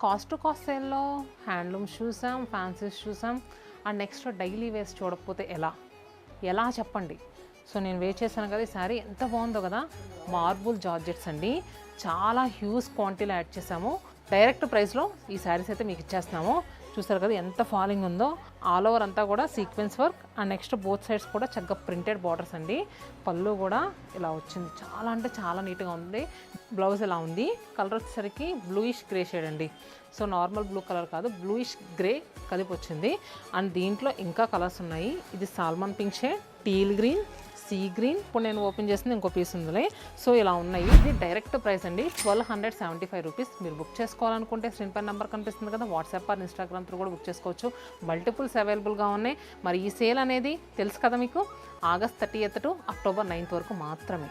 Cost to cost సేల్లో handlooms చూసాం, fancies చూసాం. అండ్ నెక్స్ట్ డైలీ వేర్స్ చూడకపోతే ఎలా చెప్పండి. సో నేను వేర్ చేశాను కదా, ఈ శారీ ఎంత బాగుందో కదా. మార్బుల్ జార్జెట్స్ అండి, చాలా హ్యూజ్ క్వాంటిటీలో యాడ్ చేసాము. డైరెక్ట్ ప్రైస్లో ఈ శారీస్ అయితే మీకు ఇచ్చేస్తున్నాము. చూసారు కదా ఎంత ఫాలింగ్ ఉందో. ఆల్ ఓవర్ అంతా కూడా sequence work and next both sides కూడా చక్కగా ప్రింటెడ్ బార్డర్స్ అండి. పళ్ళు కూడా ఇలా వచ్చింది, చాలా అంటే చాలా నీట్గా ఉంది. బ్లౌజ్ ఇలా ఉంది. కలర్ వచ్చేసరికి బ్లూయిష్ గ్రే షేడ్ అండి. సో నార్మల్ బ్లూ కలర్ కాదు, బ్లూయిష్ గ్రే కలిపి వచ్చింది. అండ్ దీంట్లో ఇంకా కలర్స్ ఉన్నాయి. ఇది salmon pink shade, teal green, sea green. ఇప్పుడు నేను ఓపెన్ చేసింది ఇంకో పీస్ ఉందిలే. సో ఇలా ఉన్నాయి. ఇది డైరెక్ట్ ప్రైస్ అండి, 1275 రూపీస్. మీరు బుక్ చేసుకోవాలనుకుంటే స్క్రీన్ పై నెంబర్ కనిపిస్తుంది కదా, వాట్సాప్ ఆర్ ఇన్స్టాగ్రామ్ త్రూ కూడా బుక్ చేసుకోవచ్చు. మల్టిపుల్స్ అవైలబుల్గా ఉన్నాయి. మరి ఈ సేల్ అనేది తెలుసు కదా మీకు, August 30th to October 9th వరకు మాత్రమే.